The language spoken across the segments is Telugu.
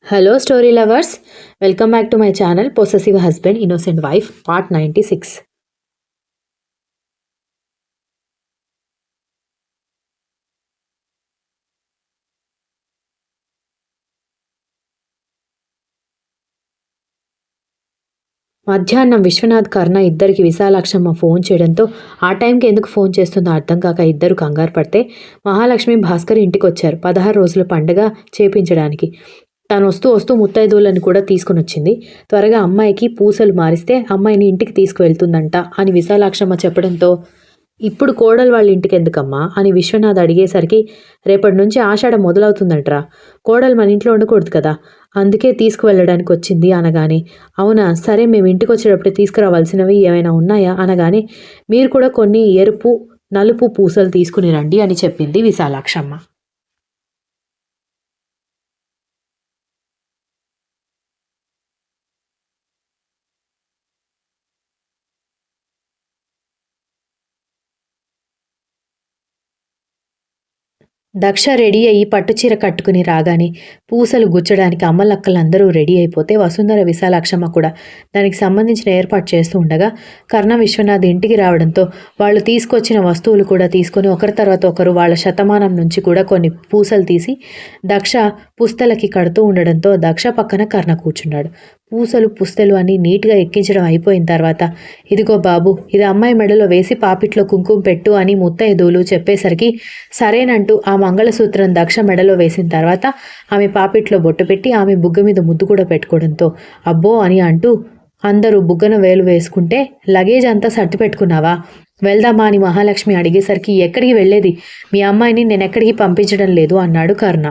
Hello, story lovers. Welcome back to my channel, Possessive Husband, Innocent Wife, Part 96. మధ్యాహ్నం విశ్వనాథ్ కర్ణ ఇద్దరికి విశాలాక్షమ్మ ఫోన్ చేయడంతో ఆ టైంకి ఎందుకు ఫోన్ చేస్తుందో అర్థం కాక ఇద్దరు కంగారు పడితే మహాలక్ష్మి భాస్కర్ ఇంటికి వచ్చారు 16 రోజుల పండుగ చేపించడానికి. తను వస్తూ వస్తూ ముత్తైదువులను కూడా తీసుకుని వచ్చింది. త్వరగా అమ్మాయికి పూసలు మారిస్తే అమ్మాయిని ఇంటికి తీసుకువెళ్తుందంట అని విశాలాక్షమ్మ చెప్పడంతో ఇప్పుడు కోడలు వాళ్ళ ఇంటికి ఎందుకమ్మా అని విశ్వనాథ్ అడిగేసరికి రేపటి నుంచి ఆషాఢం మొదలవుతుందంట్రా, కోడలు మన ఇంట్లో ఉండకూడదు కదా, అందుకే తీసుకువెళ్ళడానికి వచ్చింది అనగానే అవునా సరే మేము ఇంటికి వచ్చేటప్పుడు తీసుకురావాల్సినవి ఏమైనా ఉన్నాయా అనగానే మీరు కూడా కొన్ని ఎరుపు నలుపు పూసలు తీసుకుని రండి అని చెప్పింది విశాలాక్షమ్మ. దక్ష రెడీ అయ్యి పట్టుచీర కట్టుకుని రాగానే పూసలు గుచ్చడానికి అమ్మలక్కలందరూ రెడీ అయిపోతే వసుంధర విశాలాక్షమ్మ కూడా దానికి సంబంధించిన ఏర్పాటు చేస్తూ ఉండగా కర్ణ విశ్వనాథ్ ఇంటికి రావడంతో వాళ్ళు తీసుకొచ్చిన వస్తువులు కూడా తీసుకొని ఒకరి తర్వాత ఒకరు వాళ్ళ శతమానం నుంచి కూడా కొన్ని పూసలు తీసి దక్ష పుస్తలకి కడుతూ ఉండడంతో దక్ష పక్కన కర్ణ కూర్చున్నాడు. పూసలు పుస్తలు అని నీట్గా ఎక్కించడం అయిపోయిన తర్వాత ఇదిగో బాబు ఇది అమ్మాయి మెడలో వేసి పాపిట్లో కుంకుమ పెట్టు అని ముత్తైదువులు చెప్పేసరికి సరేనంటూ ఆ మంగళసూత్రం దక్ష మెడలో వేసిన తర్వాత ఆమె పాపిట్లో బొట్టు పెట్టి ఆమె బుగ్గ మీద ముద్దు కూడా పెట్టుకోవడంతో అబ్బో అని అంటూ అందరూ బుగ్గన వేలు వేసుకుంటే లగేజ్ అంతా సర్ది పెట్టుకున్నావా, వెళ్దామా అని మహాలక్ష్మి అడిగేసరికి ఎక్కడికి వెళ్ళేది, మీ అమ్మాయిని నేను ఎక్కడికి పంపించడం లేదు అన్నాడు కర్ణ.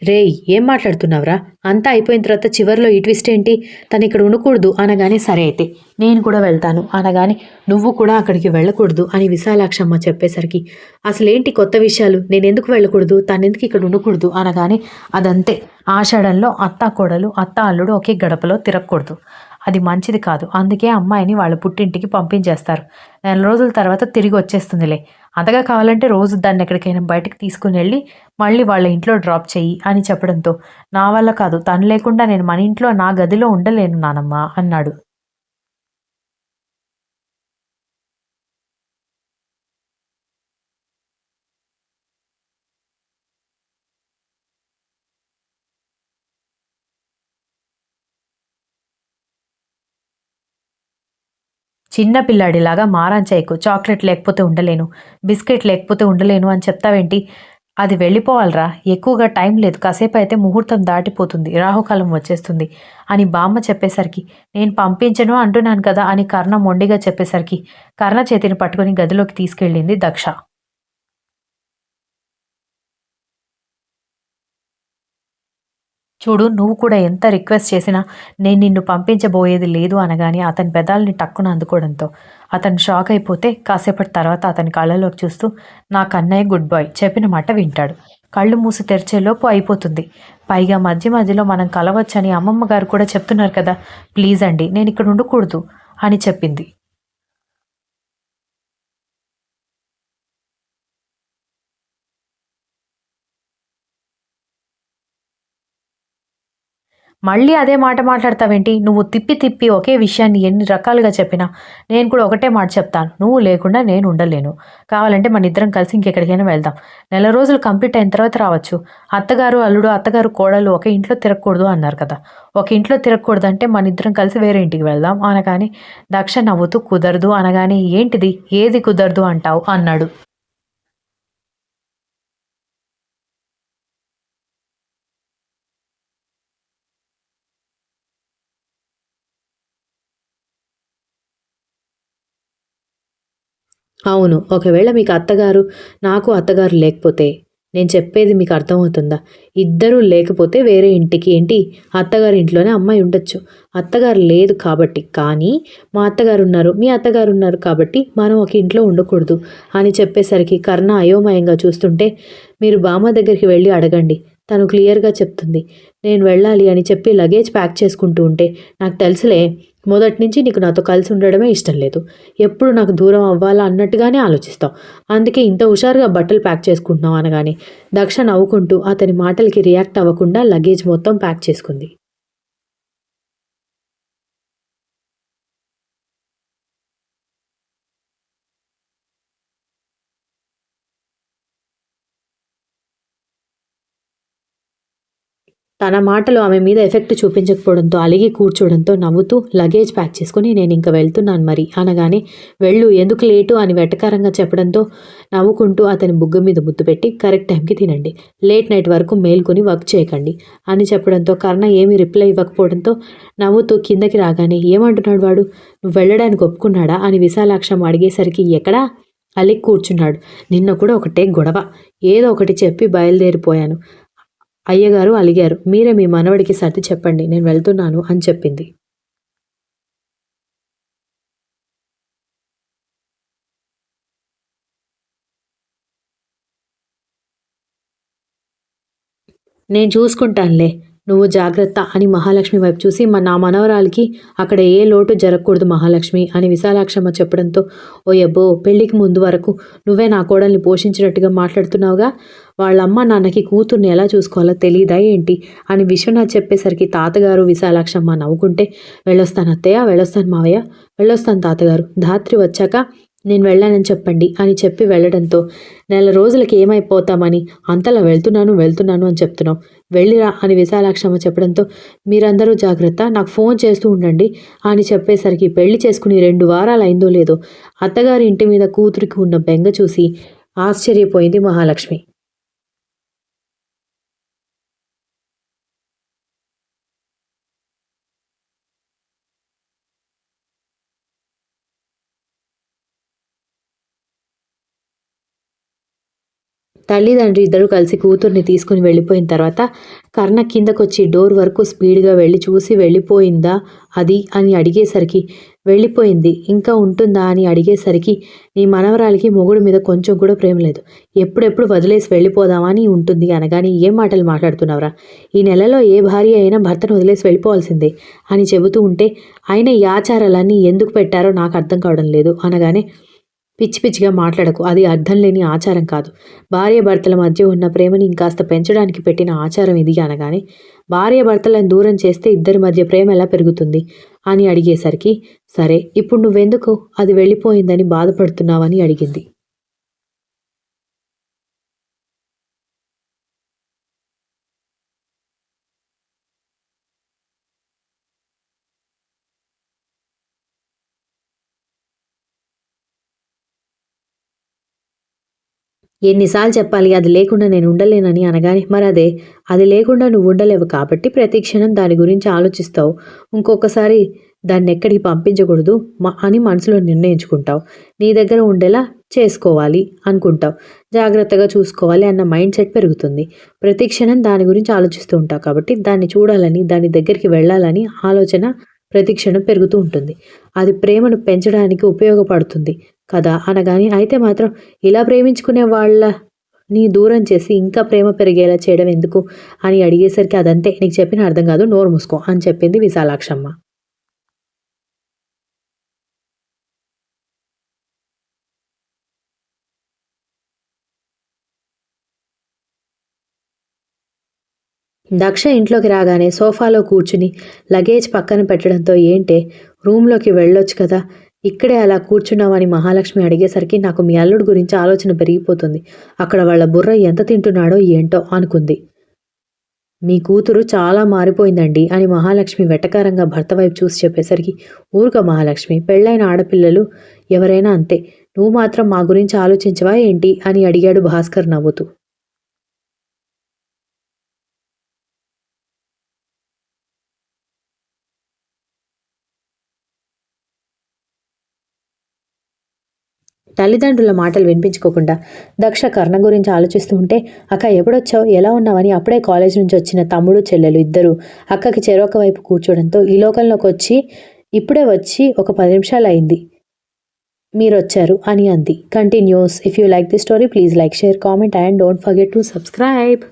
రేయ్ ఏం మాట్లాడుతున్నావురా, అంతా అయిపోయిన తర్వాత చివరిలో ఈ ట్విస్ట్ ఏంటి, తను ఇక్కడ ఉండకూడదు అనగానే సరే అయితే నేను కూడా వెళ్తాను అనగానే నువ్వు కూడా అక్కడికి వెళ్ళకూడదు అని విశాలాక్షమ్మ చెప్పేసరికి అసలేంటి కొత్త విషయాలు, నేను ఎందుకు వెళ్ళకూడదు, తను ఎందుకు ఇక్కడ ఉండకూడదు అనగానే అదంతే, ఆషాఢంలో అత్త కోడలు అత్త అల్లుడు ఒకే గడపలో తిరగకూడదు, అది మంచిది కాదు, అందుకే అమ్మాయిని వాళ్ళ పుట్టింటికి పంపించేస్తారు, 4 రోజుల తర్వాత తిరిగి వచ్చేస్తుందిలే, అంతగా కావాలంటే రోజు దాన్ని ఎక్కడికైనా బయటకు తీసుకుని వెళ్ళి మళ్ళీ వాళ్ళ ఇంట్లో డ్రాప్ చెయ్యి అని చెప్పడంతో నా వల్ల కాదు, తను లేకుండా నేను మన ఇంట్లో నా గదిలో ఉండలేను నానమ్మ అన్నాడు. చిన్న పిల్లాడిలాగా మారం చేయకు, చాక్లెట్ లేకపోతే ఉండలేను, బిస్కెట్ లేకపోతే ఉండలేను అని చెప్తావేంటి, అది వెళ్ళిపోవాలరా, ఎక్కువగా టైం లేదు, కాసేపు అయితే ముహూర్తం దాటిపోతుంది, రాహుకాలం వచ్చేస్తుంది అని బామ్మ చెప్పేసరికి నేను పంపించను అంటున్నాను కదా అని కర్ణ మొండిగా చెప్పేసరికి కర్ణ చేతిని పట్టుకుని గదిలోకి తీసుకెళ్ళింది దక్ష. చూడు నువ్వు కూడా ఎంత రిక్వెస్ట్ చేసినా నేను నిన్ను పంపించబోయేది లేదు అనగానే అతని పెదాలని టక్కున అందుకోవడంతో అతను షాక్ అయిపోతే కాసేపటి తర్వాత అతని కళ్ళలోకి చూస్తూ నా కన్నయ్య గుడ్ బాయ్ చెప్పిన మాట వింటాడు, కళ్ళు మూసి తెరిచేలోపు అయిపోతుంది, పైగా మధ్య మధ్యలో మనం కలవచ్చని అమ్మమ్మ గారు కూడా చెప్తున్నారు కదా, ప్లీజ్ అండి నేను ఇక్కడ ఉండకూడదు అని చెప్పింది. మళ్ళీ అదే మాట మాట్లాడతావేంటి, నువ్వు తిప్పి తిప్పి ఒకే విషయాన్ని ఎన్ని రకాలుగా చెప్పినా నేను కూడా ఒకటే మాట చెప్తాను, నువ్వు లేకుండా నేను ఉండలేను, కావాలంటే మన ఇద్దరం కలిసి ఇంకెక్కడికైనా వెళ్దాం, 4 రోజులు కంప్లీట్ అయిన తర్వాత రావచ్చు, అత్తగారు అల్లుడు అత్తగారు కోడలు ఒక ఇంట్లో తిరగకూడదు అన్నారు కదా, ఒక ఇంట్లో తిరగకూడదు అంటే మన ఇద్దరం కలిసి వేరే ఇంటికి వెళ్దాం అనగానే దక్ష నవ్వుతూ కుదరదు అనగానే ఏంటిది ఏది కుదరదు అంటావు అన్నాడు. అవును. ఒకవేళ మీకు అత్తగారు, నాకు అత్తగారు లేకపోతే, నేను చెప్పేది మీకు అర్థమవుతుందా? ఇద్దరూ లేకపోతే వేరే ఇంటికి ఏంటి, అత్తగారి ఇంట్లోనే అమ్మాయి ఉండొచ్చు. అత్తగారు లేదు కాబట్టి, కానీ మా అత్తగారున్నారు, మీ అత్తగారున్నారు కాబట్టి మనం ఒక ఇంట్లో ఉండకూడదు అని చెప్పేసరికి కర్ణ అయోమయంగా చూస్తుంటే, మీరు బామ్మ దగ్గరికి వెళ్ళి అడగండి. తను క్లియర్గా చెప్తుంది. నేను వెళ్ళాలి అని చెప్పి లగేజ్ ప్యాక్ చేసుకుంటూ ఉంటే, నాకు తెలుసులే, మొదటి నుంచి నీకు నాతో కలిసి ఉండడమే ఇష్టం లేదు. ఎప్పుడు నాకు దూరం అవ్వాలా అన్నట్టుగానే ఆలోచిస్తావు. అందుకే ఇంత హుషారుగా బట్టలు ప్యాక్ చేసుకుంటున్నావు అనగానే దక్ష నవ్వుకుంటూ అతని మాటలకి రియాక్ట్ అవ్వకుండా లగేజ్ మొత్తం ప్యాక్ చేసుకుంది. తన మాటలు ఆమె మీద ఎఫెక్ట్ చూపించకపోవడంతో అలిగి కూర్చోవడంతో నవ్వుతూ లగేజ్ ప్యాక్ చేసుకుని నేను ఇంక వెళ్తున్నాను మరి అనగానే వెళ్ళు ఎందుకు లేటు అని వెటకారంగా చెప్పడంతో నవ్వుకుంటూ అతని బుగ్గ మీద ముద్దు పెట్టి కరెక్ట్ టైంకి తినండి, లేట్ నైట్ వరకు మేల్కొని వర్క్ చేయకండి అని చెప్పడంతో కర్ణ ఏమీ రిప్లై ఇవ్వకపోవడంతో నవ్వుతూ కిందకి రాగానే ఏమంటున్నాడు వాడు, నువ్వు వెళ్ళడానికి ఒప్పుకున్నాడా అని విశాలాక్షం అడిగేసరికి ఎక్కడా అలిగి కూర్చున్నాడు. నిన్న కూడా ఒకటే గొడవ, ఏదో ఒకటి చెప్పి బయలుదేరిపోయాను. అయ్యగారు అలిగారు. మీరే మీ మనవడికి సర్ది చెప్పండి, నేను వెళ్తున్నాను అని చెప్పింది. నేను చూసుకుంటానులే, నువ్వు జాగ్రత్త అని మహాలక్ష్మి వైపు చూసి నా మనవరాలికి అక్కడ ఏ లోటు జరగకూడదు మహాలక్ష్మి అని విశాలాక్షమ్మ చెప్పడంతో ఓయబ్బో పెళ్లికి ముందు వరకు నువ్వే నా కోడల్ని పోషించినట్టుగా మాట్లాడుతున్నావుగా, వాళ్ళమ్మ నాన్నకి కూతుర్ని ఎలా చూసుకోవాలో తెలియదా ఏంటి అని విశ్వనాథ్ చెప్పేసరికి తాతగారు విశాలాక్షమ్మ నవ్వుకుంటే వెళ్ళొస్తాను అత్తయ్య, వెళ్ళొస్తాను మావయ్య, వెళ్ళొస్తాను తాతగారు, ధాత్రి వచ్చాక నేను వెళ్ళానని చెప్పండి అని చెప్పి వెళ్ళడంతో నెల రోజులకి ఏమైపోతామని అంతలా వెళ్తున్నాను అని చెప్తున్నావు, వెళ్ళిరా అని విశాలాక్షమ్మ చెప్పడంతో మీరందరూ జాగ్రత్త, నాకు ఫోన్ చేస్తూ ఉండండి అని చెప్పేసరికి పెళ్లి చేసుకుని 2 వారాలు అయిందో లేదో అత్తగారి ఇంటి మీద కూతురికి ఉన్న బెంగ చూసి ఆశ్చర్యపోయింది మహాలక్ష్మి. తల్లిదండ్రి ఇద్దరూ కలిసి కూతుర్ని తీసుకుని వెళ్ళిపోయిన తర్వాత కర్ణ కిందకొచ్చి డోర్ వరకు స్పీడ్గా వెళ్ళి చూసి వెళ్ళిపోయిందా అది అని అడిగేసరికి వెళ్ళిపోయింది, ఇంకా ఉంటుందా అని అడిగేసరికి నీ మనవరాలికి మొగుడు మీద కొంచెం కూడా ప్రేమ లేదు, ఎప్పుడెప్పుడు వదిలేసి వెళ్ళిపోదామా అని ఉంటుంది అనగానే ఏం మాటలు మాట్లాడుతున్నావురా, ఈ నెలలో ఏ భార్య అయినా భర్తను వదిలేసి వెళ్ళిపోవాల్సిందే అని చెబుతూ ఉంటే అయినా ఈ ఆచారాలన్నీ ఎందుకు పెట్టారో నాకు అర్థం కావడం లేదు అనగానే పిచ్చి పిచ్చిగా మాట్లాడకు, అది అర్థం లేని ఆచారం కాదు, భార్యాభర్తల మధ్య ఉన్న ప్రేమని ఇంకాస్త పెంచడానికి పెట్టిన ఆచారం ఇది అనగానే భార్యాభర్తలను దూరం చేస్తే ఇద్దరి మధ్య ప్రేమ ఎలా పెరుగుతుంది అని అడిగేసరికి సరే ఇప్పుడు నువ్వెందుకు అది వెళ్ళిపోయిందని బాధపడుతున్నావని అడిగింది. ఎన్నిసార్లు చెప్పాలి అది లేకుండా నేను ఉండలేనని అనగానే మరదే, అది లేకుండా నువ్వు ఉండలేవు కాబట్టి ప్రతి క్షణం దాని గురించి ఆలోచిస్తావు, ఇంకొకసారి దాన్ని ఎక్కడికి పంపించకూడదు అని మనసులో నిర్ణయించుకుంటావు, నీ దగ్గర ఉండేలా చేసుకోవాలి అనుకుంటావు, జాగ్రత్తగా చూసుకోవాలి అన్న మైండ్ సెట్ పెరుగుతుంది, ప్రతి క్షణం దాని గురించి ఆలోచిస్తూ ఉంటావు కాబట్టి దాన్ని చూడాలని దాని దగ్గరికి వెళ్ళాలని ఆలోచన ప్రతి క్షణం పెరుగుతూ ఉంటుంది, అది ప్రేమను పెంచడానికి ఉపయోగపడుతుంది కదా అనగానే అయితే మాత్రం ఇలా ప్రేమించుకునే వాళ్ళని దూరం చేసి ఇంకా ప్రేమ పెరిగేలా చేయడం ఎందుకు అని అడిగేసరికి అదంతే, నీకు చెప్పిన అర్థం కాదు, నోరు మూసుకో అని చెప్పింది విశాలాక్షమ్మ. దక్ష ఇంట్లోకి రాగానే సోఫాలో కూర్చుని లగేజ్ పక్కన పెట్టడంతో ఏంటే రూమ్లోకి వెళ్ళొచ్చు కదా, ఇక్కడే అలా కూర్చున్నామని మహాలక్ష్మి అడిగేసరికి నాకు మీ అల్లుడు గురించి ఆలోచన పెరిగిపోతుంది, అక్కడ వాళ్ళ బుర్ర ఎంత తింటున్నాడో ఏంటో అనుకుంది. మీ కూతురు చాలా మారిపోయిందండి అని మహాలక్ష్మి వెటకారంగా భర్త వైపు చూసి చెప్పేసరికి ఊరుక మహాలక్ష్మి, పెళ్ళైన ఆడపిల్లలు ఎవరైనా అంతే, నువ్వు మాత్రం మా గురించి ఆలోచించవా ఏంటి అని అడిగాడు భాస్కర్ నవ్వుతూ. తల్లిదండ్రుల మాటలు వినిపించుకోకుండా దక్ష కర్ణ గురించి ఆలోచిస్తూ ఉంటే అక్క ఎప్పుడొచ్చావు ఎలా ఉన్నావని అప్పుడే కాలేజ్ నుంచి వచ్చిన తమ్ముడు చెల్లెలు ఇద్దరు అక్కకి చెరొక వైపు కూర్చోడంతో ఈ లోకంలోకి వచ్చి ఇప్పుడే వచ్చి ఒక 10 నిమిషాలు అయింది మీరు వచ్చారు అని అంది. Continuous. If you like the story please like share comment and don't forget to subscribe.